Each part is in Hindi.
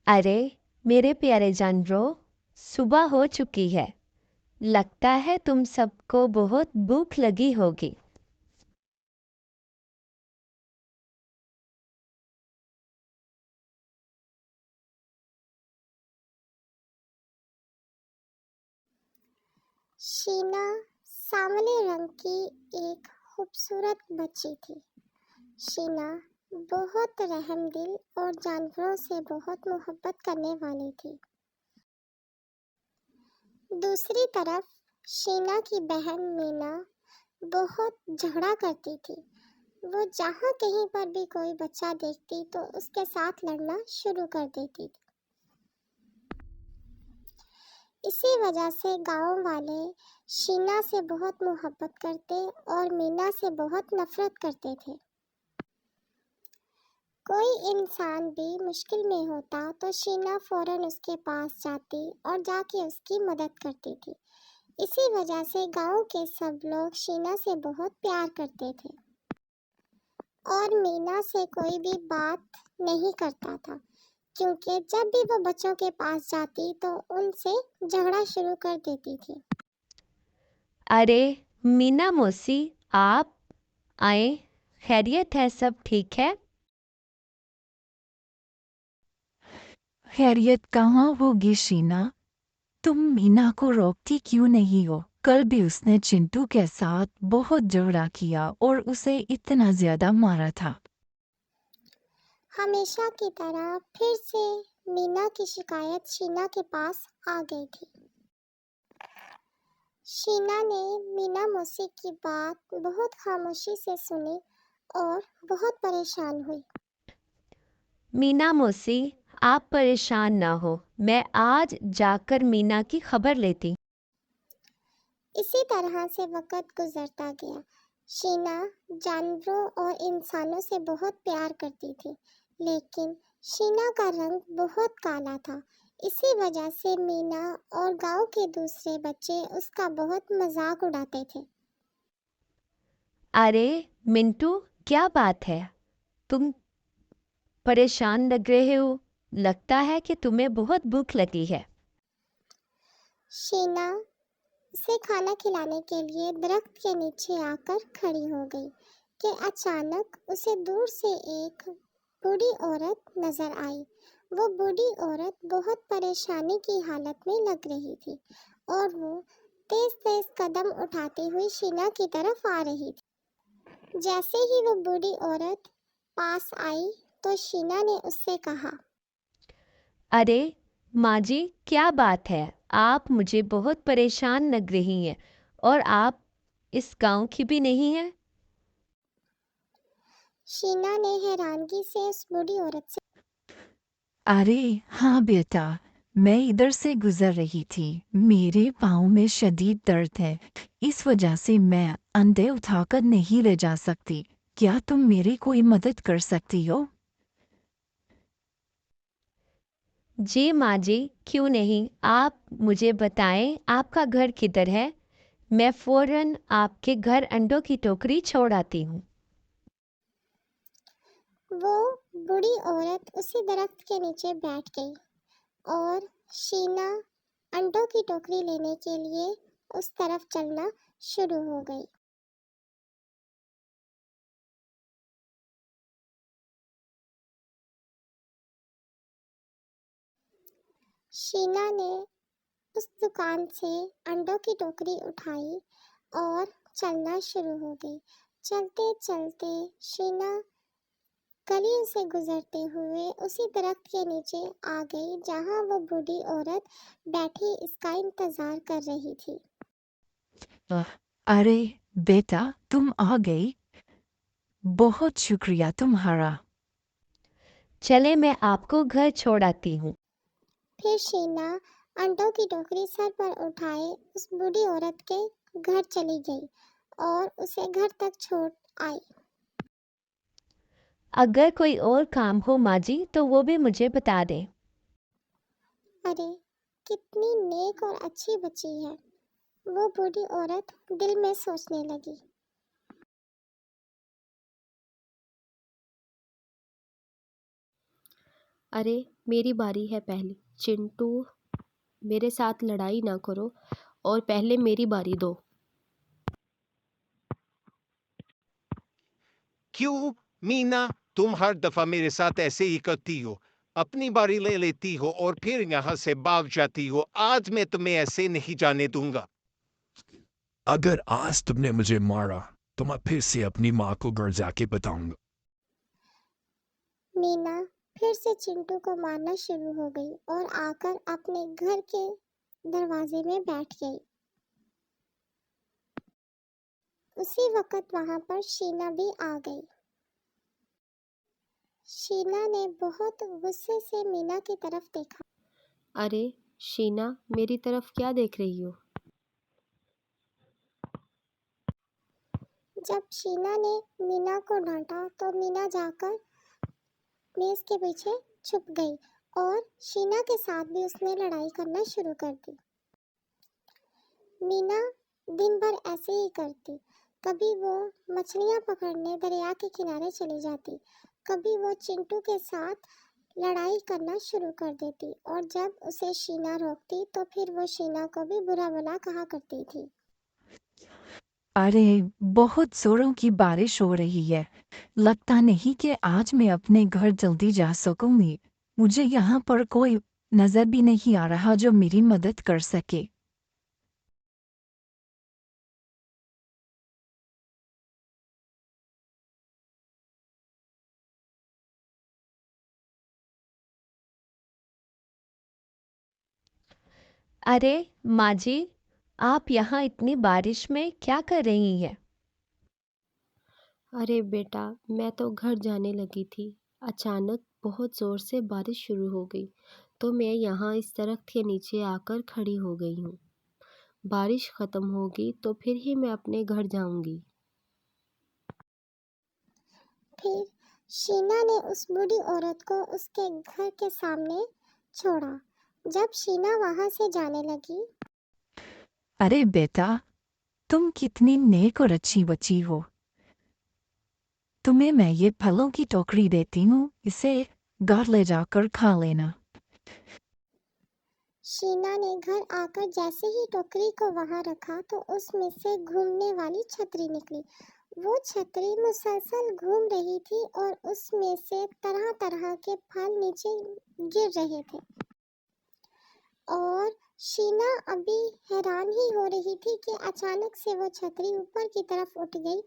अरे मेरे प्यारे जानवरों, सुबह हो चुकी है। लगता है तुम सबको बहुत भूख लगी होगी। शीना सांवले रंग की एक खूबसूरत बच्ची थी। शीना बहुत रहमदिल और जानवरों से बहुत मोहब्बत करने वाली थी। दूसरी तरफ शीना की बहन मीना बहुत झगड़ा करती थी। वो जहाँ कहीं पर भी कोई बच्चा देखती तो उसके साथ लड़ना शुरू कर देती थी। इसी वजह से गांव वाले शीना से बहुत मोहब्बत करते और मीना से बहुत नफरत करते थे। कोई इंसान भी मुश्किल में होता तो शीना फौरन उसके पास जाती और जाके उसकी मदद करती थी। इसी वजह से गांव के सब लोग शीना से बहुत प्यार करते थे और मीना से कोई भी बात नहीं करता था, क्योंकि जब भी वो बच्चों के पास जाती तो उनसे झगड़ा शुरू कर देती थी। अरे मीना मौसी, आप आए। खैरियत है? सब ठीक है? खैरियत कहाँ होगी शीना? तुम मीना को रोकती क्यों नहीं हो? कल भी उसने चिंटू के साथ बहुत झगड़ा किया और उसे इतना ज्यादा मारा था। हमेशा की तरह फिर से मीना की शिकायत शीना के पास आ गई थी। शीना ने मीना मौसी की बात बहुत खामोशी से सुनी और बहुत परेशान हुई। मीना मौसी, आप परेशान ना हो, मैं आज जाकर मीना की खबर लेती। इसी तरह से वक़्त गुजरता गया। शीना जानवरों और इंसानों से बहुत प्यार करती थी, लेकिन शीना का रंग बहुत काला था। इसी वजह से मीना और गांव के दूसरे बच्चे उसका बहुत मजाक उड़ाते थे। अरे मिंटू, क्या बात है? तुम परेशान लग रहे हो। लगता है कि तुम्हें बहुत भूख लगी है। शीना उसे खाना खिलाने के लिए दरख्त के नीचे आकर खड़ी हो गई कि अचानक उसे दूर से एक बूढ़ी औरत नजर आई। वो बूढ़ी औरत बहुत परेशानी की हालत में लग रही थी और वो तेज तेज कदम उठाती हुई शीना की तरफ आ रही थी। जैसे ही वो बूढ़ी औरत पास आई तो शीना ने उससे कहा, अरे माँ जी, क्या बात है? आप मुझे बहुत परेशान लग रही हैं और आप इस गांव की भी नहीं हैं। शीना ने हैरानगी से उस बूढ़ी औरत से, अरे हाँ बेटा, मैं इधर से गुजर रही थी। मेरे पाँव में शदीद दर्द है, इस वजह से मैं अंडे उठाकर नहीं ले जा सकती। क्या तुम मेरी कोई मदद कर सकती हो? जी माँ जी, क्यों नहीं। आप मुझे बताएं आपका घर किधर है। मैं फौरन आपके घर अंडों की टोकरी छोड़ आती हूँ। वो बूढ़ी औरत उसी दरख्त के नीचे बैठ गई और शीना अंडों की टोकरी लेने के लिए उस तरफ चलना शुरू हो गई। शीना ने उस दुकान से अंडों की टोकरी उठाई और चलना शुरू हो गई। चलते चलते शीना गलियों से गुजरते हुए उसी दरख्त के नीचे आ गई जहां वो बूढ़ी औरत बैठी इसका इंतजार कर रही थी। अह, अरे बेटा, तुम आ गई। बहुत शुक्रिया तुम्हारा। चले, मैं आपको घर छोड़ आती हूँ। फिर शीना अंडों की टोकरी सर पर उठाए उस बूढ़ी औरत के घर चली गई और उसे घर तक छोड़ आई। अगर कोई और काम हो माँ जी तो वो भी मुझे बता दें। अरे कितनी नेक और अच्छी बच्ची है, वो बूढ़ी औरत दिल में सोचने लगी। अरे मेरी बारी है पहली। चिंटू, मेरे साथ लड़ाई ना करो और पहले मेरी बारी दो। क्यों मीना, तुम हर दफा मेरे साथ ऐसे ही करती हो? अपनी बारी ले लेती हो और फिर यहाँ से भाग जाती हो। आज मैं तुम्हें ऐसे नहीं जाने दूंगा। अगर आज तुमने मुझे मारा तो मैं फिर से अपनी माँ को घर जाके बताऊंगा। मीना फिर से चिंटू को मारना शुरू हो गई और आकर अपने घर के दरवाजे में बैठ गई। उसी वक्त वहां पर शीना भी आ गई। शीना ने बहुत गुस्से से मीना की तरफ देखा। अरे शीना, मेरी तरफ क्या देख रही हो? जब शीना ने मीना को डांटा तो मीना जाकर मेज के पीछे छुप गई और शीना के साथ भी उसने लड़ाई करना शुरू कर दी। मीना दिन भर ऐसे ही करती। कभी वो मछलियाँ पकड़ने दरिया के किनारे चली जाती, कभी वो चिंटू के साथ लड़ाई करना शुरू कर देती और जब उसे शीना रोकती तो फिर वो शीना को भी बुरा भला कहा करती थी। अरे बहुत जोरों की बारिश हो रही है। लगता नहीं कि आज मैं अपने घर जल्दी जा सकूंगी। मुझे यहाँ पर कोई नजर भी नहीं आ रहा जो मेरी मदद कर सके। अरे माँ जी, आप यहाँ इतनी बारिश में क्या कर रही हैं? अरे बेटा, मैं तो घर जाने लगी थी। अचानक बहुत ज़ोर से बारिश शुरू हो गई, तो मैं यहाँ इस दरख्त के नीचे आकर खड़ी हो गई हूँ। बारिश ख़त्म होगी तो फिर ही मैं अपने घर जाऊँगी। फिर शीना ने उस बूढ़ी औरत को उसके घर के सामने छोड़ा। जब शीना वहां से जाने लगी, अरे बेटा, तुम कितनी नेक और अच्छी बच्ची हो। तुम्हें मैं ये फलों की टोकरी देती हूँ, इसे घर ले जाकर खा लेना। शीना ने घर आकर जैसे ही टोकरी को वहां रखा तो उसमें से घूमने वाली छतरी निकली। वो छतरी मुसलसल घूम रही थी और उसमें से तरह तरह के फल नीचे गिर रहे थे और शीना अभी हैरान ही हो रही थी कि अचानक से वो छतरी ऊपर की तरफ उठ गई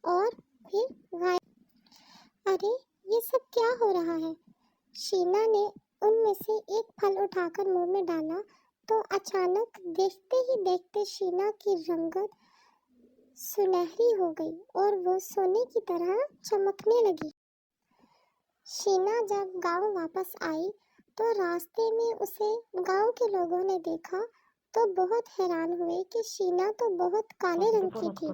और फिर गायब। अरे ये सब क्या हो रहा है? शीना ने उनमें से एक फल उठाकर मुंह में डाला तो अचानक देखते ही देखते शीना की रंगत सुनहरी हो गई और वो सोने की तरह चमकने लगी। शीना जब गांव वापस आई तो रास्ते में उसे गांव के लोगों ने देखा तो बहुत हैरान हुए कि शीना तो बहुत काले रंग की थी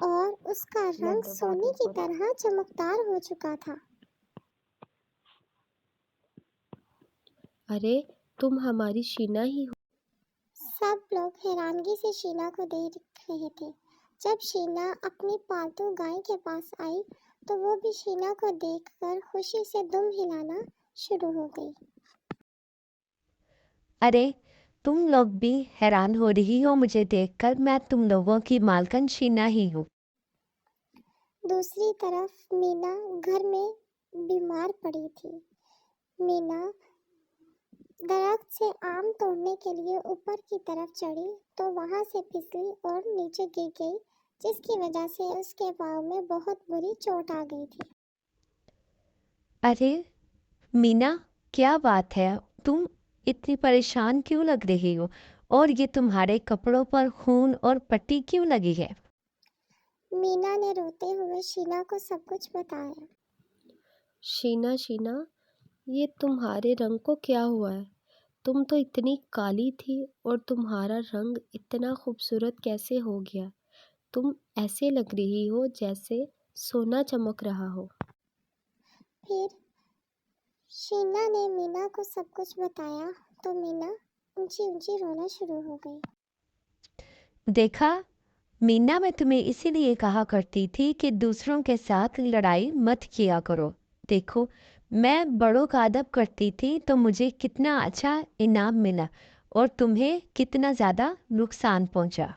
और उसका रंग सोने की तरह चमकदार हो चुका था। अरे तुम हमारी शीना ही हो। सब लोग हैरानगी से शीना को देख रहे थे। जब शीना अपनी पालतू गाय के पास आई तो वो भी शीना को देखकर खुशी से दुम हिलाना शुरू हो गई। अरे तुम लोग भी हैरान हो रही हो मुझे देखकर। मैं तुम लोगों की मालकिन शीना ही हूँ। दूसरी तरफ मीना घर में बीमार पड़ी थी। मीना दरख्त से आम तोड़ने के लिए ऊपर की तरफ चढ़ी तो वहां से फिसली और नीचे गिर गई, जिसकी वजह से उसके पाँव में बहुत बुरी चोट आ गई थी। अरे मीना, क्या बात है? तुम इतनी परेशान क्यों लग रही हो? और ये तुम्हारे कपड़ों पर खून और पट्टी क्यों लगी है? मीना ने रोते हुए शीना को सब कुछ बताया। शीना शीना, ये तुम्हारे रंग को क्या हुआ है? तुम तो इतनी काली थी और तुम्हारा रंग इतना खूबसूरत कैसे हो गया? तुम ऐसे लग रही हो जैसे सोना चमक रहा हो। फिर शीना ने मीना को सब कुछ बताया तो मीना ऊंची ऊंची रोना शुरू हो गई। देखा मीना, मैं तुम्हें इसीलिए कहा करती थी कि दूसरों के साथ लड़ाई मत किया करो। देखो मैं बड़ों का अदब करती थी तो मुझे कितना अच्छा इनाम मिला और तुम्हें कितना ज़्यादा नुकसान पहुंचा।